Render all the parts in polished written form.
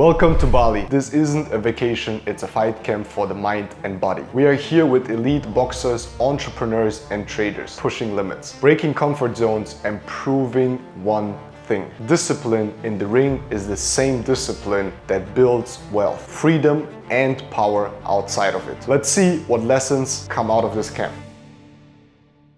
Welcome to Bali. This isn't a vacation, it's a fight camp for the mind and body. We are here with elite boxers, entrepreneurs and traders, pushing limits, breaking comfort zones and proving one thing. Discipline in the ring is the same discipline that builds wealth, freedom and power outside of it. Let's see what lessons come out of this camp.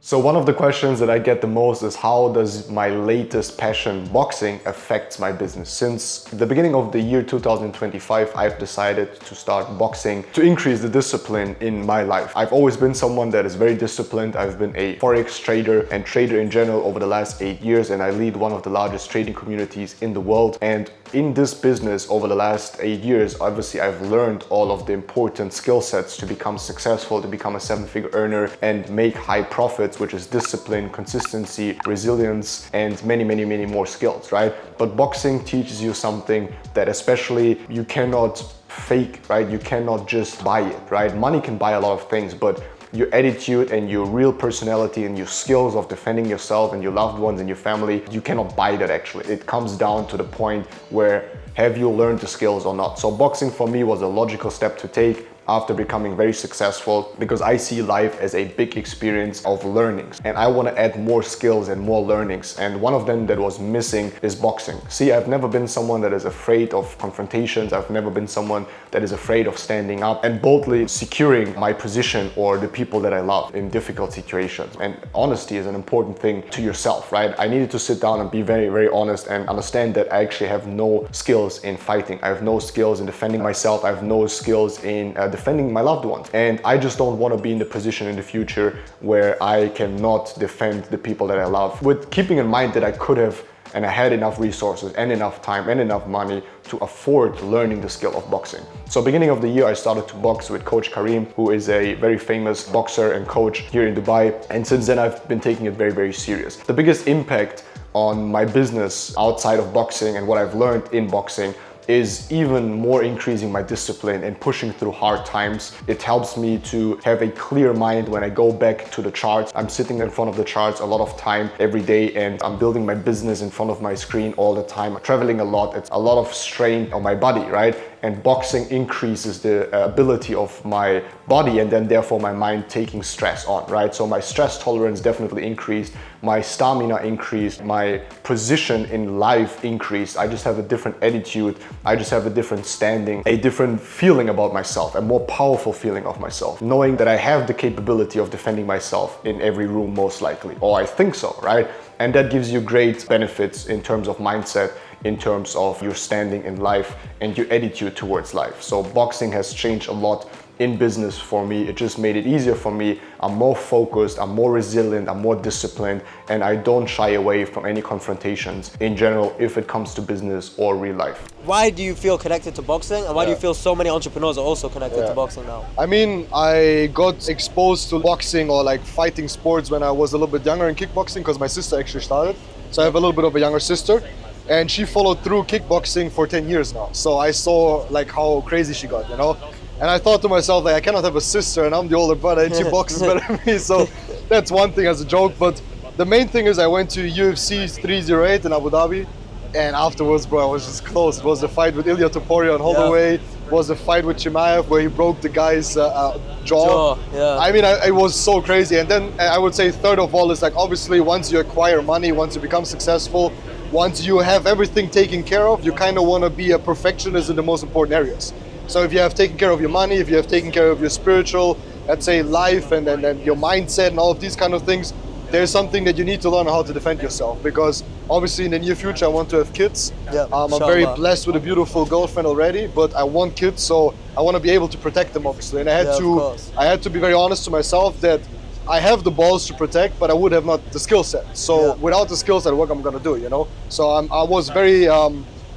So one of the questions that I get the most is how does my latest passion, boxing, affect my business? Since the beginning of the year 2025, I've decided to start boxing to increase the discipline in my life. I've always been someone that is very disciplined. I've been a Forex trader and trader in general over the last 8 years, and I lead one of the largest trading communities in the world. And in this business over the last 8 years, obviously I've learned all of the important skill sets to become successful, to become a 7-figure earner and make high profits, which is discipline, consistency, resilience, and many more skills, right? But boxing teaches you something that especially you cannot fake, right? You cannot just buy it, right? Money can buy a lot of things, but your attitude and your real personality and your skills of defending yourself and your loved ones and your family, you cannot buy that actually. It comes down to the point where have you learned the skills or not? So boxing for me was a logical step to take after becoming very successful, because I see life as a big experience of learnings and I want to add more skills and more learnings, and one of them that was missing is boxing. See, I've never been someone that is afraid of confrontations. I've never been someone that is afraid of standing up and boldly securing my position or the people that I love in difficult situations. And honesty is an important thing to yourself, right? I needed to sit down and be very honest and understand that I actually have no skills in fighting. I have no skills in defending myself. I have no skills in defending my loved ones, and I just don't want to be in the position in the future where I cannot defend the people that I love, with keeping in mind that I could have and I had enough resources and enough time and enough money to afford learning the skill of boxing. So beginning of the year, I started to box with Coach Karim, who is a very famous boxer and coach here in Dubai, and since then I've been taking it very serious. The biggest impact on my business outside of boxing and what I've learned in boxing is even more increasing my discipline and pushing through hard times. It helps me to have a clear mind when I go back to the charts. I'm sitting in front of the charts a lot of time every day, and I'm building my business in front of my screen all the time. I'm traveling a lot. It's a lot of strain on my body, right? And boxing increases the ability of my body and then therefore my mind taking stress on, right? So my stress tolerance definitely increased, my stamina increased, my position in life increased. I just have a different attitude. I just have a different standing, a different feeling about myself, a more powerful feeling of myself, knowing that I have the capability of defending myself in every room most likely, or I think so, right? And that gives you great benefits in terms of mindset, in terms of your standing in life and your attitude towards life. So boxing has changed a lot in business for me. It just made it easier for me. I'm more focused, I'm more resilient, I'm more disciplined, and I don't shy away from any confrontations in general if it comes to business or real life. Why do you feel connected to boxing, and why do you feel so many entrepreneurs are also connected to boxing now? I mean, I got exposed to boxing or like fighting sports when I was a little bit younger in kickboxing because my sister actually started. So I have a little bit of a younger sister, and she followed through kickboxing for 10 years now. So I saw like how crazy she got, you know? And I thought to myself, like, I cannot have a sister and I'm the older brother and she boxes better than me. So that's one thing as a joke. But the main thing is I went to UFC 308 in Abu Dhabi. And afterwards, bro, I was just close. It was the fight with Ilya Topuria on Holloway. It was the fight with Chimaev where he broke the guy's jaw. I mean, it was so crazy. And then I would say third of all is like, obviously, once you acquire money, once you become successful, once you have everything taken care of, you kind of want to be a perfectionist in the most important areas. So if you have taken care of your money, if you have taken care of your spiritual, let's say life and your mindset and all of these kind of things, there's something that you need to learn how to defend yourself, because obviously in the near future I want to have kids. I'm very blessed with a beautiful girlfriend already, but I want kids, so I want to be able to protect them obviously. And I had to be very honest to myself that I have the balls to protect, but I would have not the skill set. So without the skill set, what I'm gonna do, you know? So I was very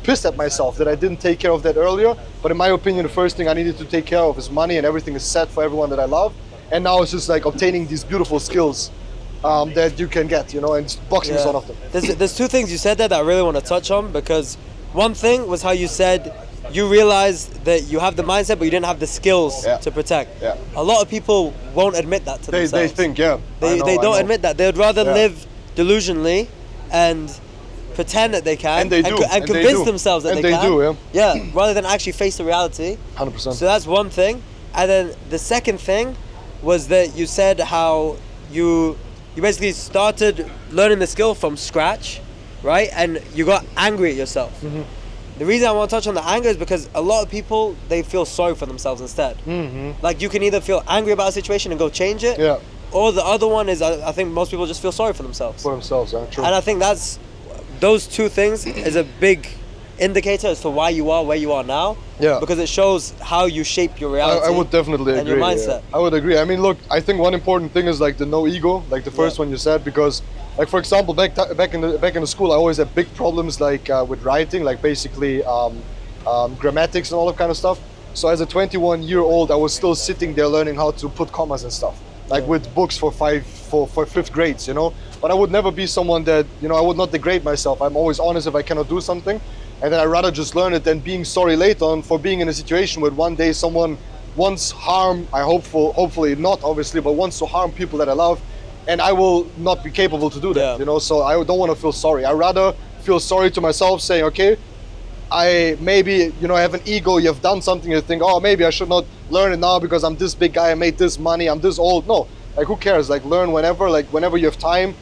pissed at myself that I didn't take care of that earlier. But in my opinion, the first thing I needed to take care of is money, and everything is set for everyone that I love. And now it's just like obtaining these beautiful skills that you can get, you know, and boxing is one of them. There's two things you said there that I really want to touch on, because one thing was how you said you realized that you have the mindset, but you didn't have the skills to protect. A lot of people won't admit that to themselves. They think, they don't admit that. They would rather live delusionally and pretend that they can And they do. and And they convince do. themselves that And they they can. do, Yeah, rather than actually face the reality. 100%. So that's one thing. And then the second thing was that you said how you basically started learning the skill from scratch, right? And you got angry at yourself. Mm-hmm. The reason I want to touch on the anger is because a lot of people, they feel sorry for themselves instead. Mm-hmm. Like you can either feel angry about a situation and go change it, Yeah. or the other one is I think most people just feel sorry for themselves. For themselves, true. And I think those two things is a big indicator as to why you are where you are now. Yeah. Because it shows how you shape your reality. I would definitely agree. And your mindset. I would agree. I mean, look, I think one important thing is like the no ego, like the first one you said, because, like for example, back in the school, I always had big problems like with writing, like basically grammatics and all that kind of stuff. So as a 21-year-old, I was still sitting there learning how to put commas and stuff, like with books for fifth grades, you know. But I would never be someone that, you know, I would not degrade myself. I'm always honest if I cannot do something. And then I'd rather just learn it than being sorry later on for being in a situation where one day someone wants harm, hopefully not obviously, but wants to harm people that I love, and I will not be capable to do that, you know, so I don't want to feel sorry. I'd rather feel sorry to myself saying, okay, I maybe, you know, have an ego, you have done something, you think, oh, maybe I should not learn it now because I'm this big guy, I made this money, I'm this old. No, like who cares? Like learn whenever you have time,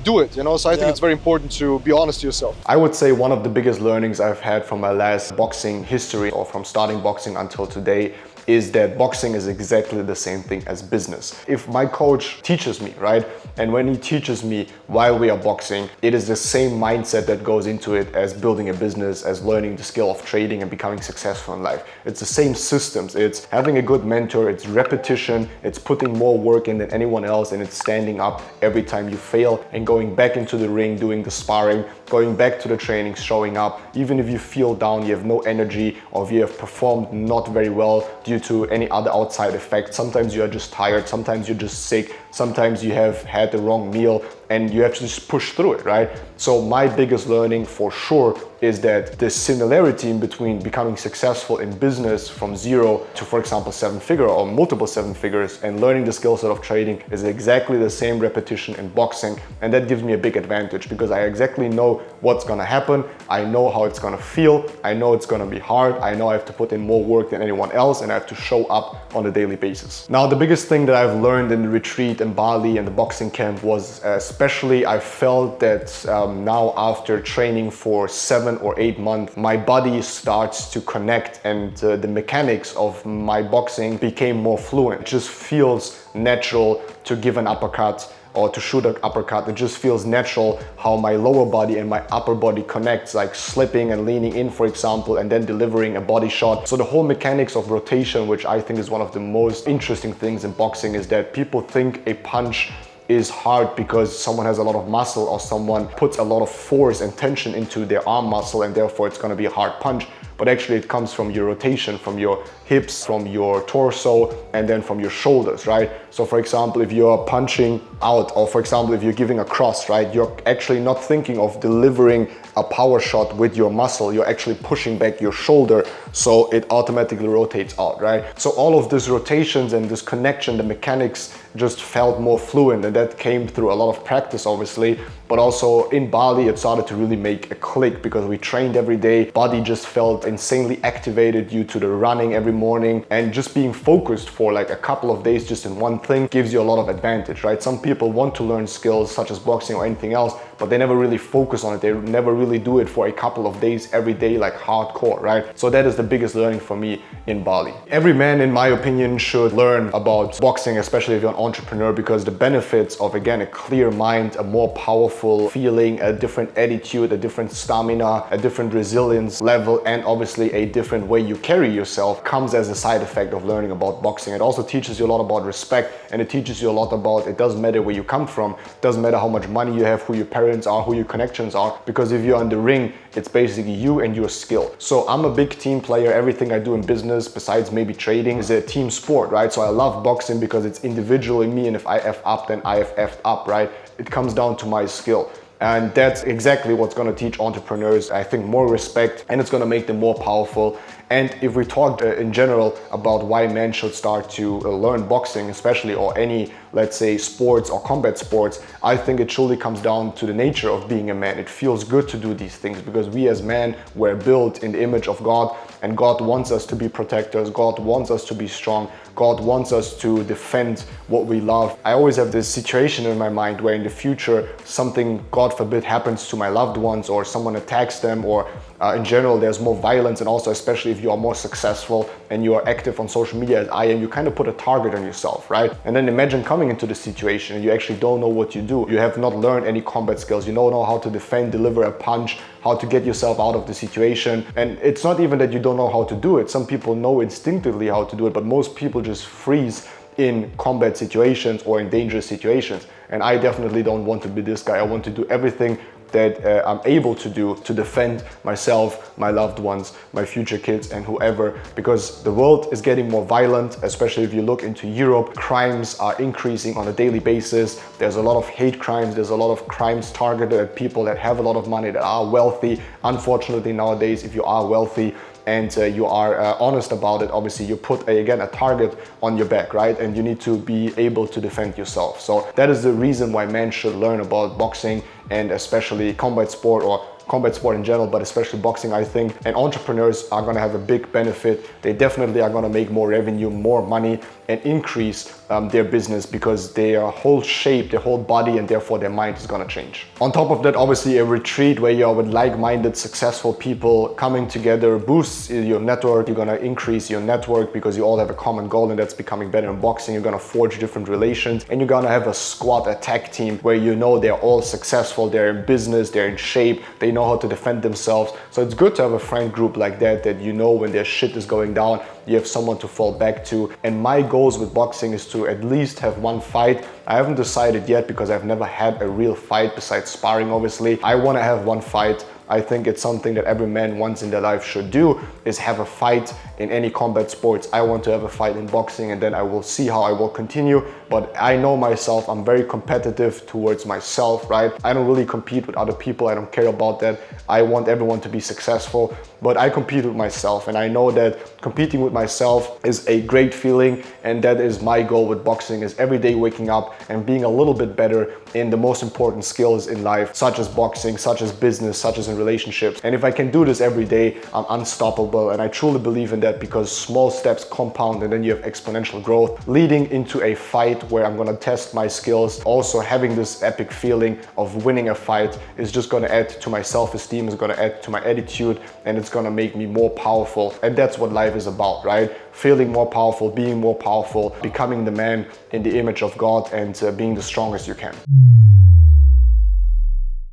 do it, you know. So I think it's very important to be honest to yourself. I would say one of the biggest learnings I've had from my last boxing history, or from starting boxing until today, is that boxing is exactly the same thing as business. If my coach teaches me, right, and when he teaches me while we are boxing, it is the same mindset that goes into it as building a business, as learning the skill of trading and becoming successful in life. It's the same systems. It's having a good mentor, it's repetition, it's putting more work in than anyone else, and it's standing up every time you fail and going back into the ring, doing the sparring, going back to the training, showing up. Even if you feel down, you have no energy, or if you have performed not very well due to any other outside effect. Sometimes you are just tired, sometimes you're just sick, sometimes you have had the wrong meal, and you have to just push through it, right? So my biggest learning for sure is that the similarity in between becoming successful in business from 0 to, for example, 7-figure or multiple 7 figures, and learning the skill set of trading is exactly the same repetition in boxing. And that gives me a big advantage because I exactly know what's gonna happen. I know how it's gonna feel. I know it's gonna be hard. I know I have to put in more work than anyone else, and I have to show up on a daily basis. Now, the biggest thing that I've learned in the retreat in Bali and the boxing camp was especially I felt that now after training for 7 or 8 months, my body starts to connect, and the mechanics of my boxing became more fluent. It just feels natural to give an uppercut or to shoot an uppercut. It just feels natural how my lower body and my upper body connects, like slipping and leaning in, for example, and then delivering a body shot. So the whole mechanics of rotation, which I think is one of the most interesting things in boxing, is that people think a punch is hard because someone has a lot of muscle or someone puts a lot of force and tension into their arm muscle, and therefore it's going to be a hard punch. But actually it comes from your rotation, from your hips, from your torso, and then from your shoulders, right? So for example, if you're punching out, or for example, if you're giving a cross, right, you're actually not thinking of delivering a power shot with your muscle, you're actually pushing back your shoulder, so it automatically rotates out, right? So all of these rotations and this connection, the mechanics just felt more fluent, and that came through a lot of practice, obviously, but also in Bali, it started to really make a click because we trained every day. Body just felt insanely activated due to the running every morning, and just being focused for like a couple of days just in one thing gives you a lot of advantage, right? Some people want to learn skills such as boxing or anything else, but they never really focus on it. They never really do it for a couple of days every day, like hardcore, right? So that is the biggest learning for me in Bali. Every man, in my opinion, should learn about boxing, especially if you're an entrepreneur, because the benefits of, again, a clear mind, a more powerful feeling, a different attitude, a different stamina, a different resilience level, and obviously a different way you carry yourself comes as a side effect of learning about boxing. It also teaches you a lot about respect, and it teaches you a lot about, it doesn't matter where you come from, it doesn't matter how much money you have, who your parents are, who your connections are, because if you're in the ring, it's basically you and your skill. So I'm a big team player. Everything I do in business, besides maybe trading, is a team sport, right? So I love boxing because it's individually me, and if I F up, then I have F'd up, right? It comes down to my skill. And that's exactly what's going to teach entrepreneurs, I think, more respect, and it's going to make them more powerful And if we talk in general about why men should start to learn boxing, especially, or any, let's say, sports or combat sports, I think it truly comes down to the nature of being a man. It feels good to do these things because we as men were built in the image of God, and God wants us to be protectors. God wants us to be strong. God wants us to defend what we love. I always have this situation in my mind where in the future something, God forbid, happens to my loved ones, or someone attacks them, or in general there's more violence, and also especially if you are more successful and you are active on social media as I am, you kind of put a target on yourself, right? And then imagine coming into the situation and you actually don't know what you do. You have not learned any combat skills. You don't know how to defend, deliver a punch, how to get yourself out of the situation. And it's not even that you don't know how to do it. Some people know instinctively how to do it, but most people just freeze in combat situations or in dangerous situations. And I definitely don't want to be this guy. I want to do everything that I'm able to do to defend myself, my loved ones, my future kids, and whoever, because the world is getting more violent, especially if you look into Europe. Crimes are increasing on a daily basis. There's a lot of hate crimes. There's a lot of crimes targeted at people that have a lot of money, that are wealthy. Unfortunately, nowadays, if you are wealthy and you are honest about it, obviously you put again a target on your back, right? And you need to be able to defend yourself. So that is the reason why men should learn about boxing, and especially combat sport, or combat sport in general, but especially boxing, I think. And entrepreneurs are gonna have a big benefit. They definitely are gonna make more revenue, more money, and increase their business, because their whole shape, their whole body, and therefore their mind is gonna change. On top of that, obviously a retreat where you're with like-minded, successful people coming together boosts your network. You're gonna increase your network because you all have a common goal, and that's becoming better in boxing. You're gonna forge different relations, and you're gonna have a squad, a tag team, where you know they're all successful, they're in business, they're in shape, they know how to defend themselves. So it's good to have a friend group like that, that you know when their shit is going down, you have someone to fall back to. And my goals with boxing is to at least have one fight. I haven't decided yet because I've never had a real fight besides sparring, obviously. I want to have one fight. I think it's something that every man once in their life should do, is have a fight in any combat sports. I want to have a fight in boxing, and then I will see how I will continue. But I know myself, I'm very competitive towards myself, right? I don't really compete with other people. I don't care about that. I want everyone to be successful, but I compete with myself. And I know that competing with myself is a great feeling. And that is my goal with boxing, is every day waking up and being a little bit better in the most important skills in life, such as boxing, such as business, such as in relationships. And if I can do this every day, I'm unstoppable. And I truly believe in that, because small steps compound, and then you have exponential growth leading into a fight where I'm gonna test my skills. Also, having this epic feeling of winning a fight is just gonna add to my self-esteem, is gonna add to my attitude, and it's gonna make me more powerful. And that's what life is about, right? Feeling more powerful, being more powerful, becoming the man in the image of God, and being the strongest you can.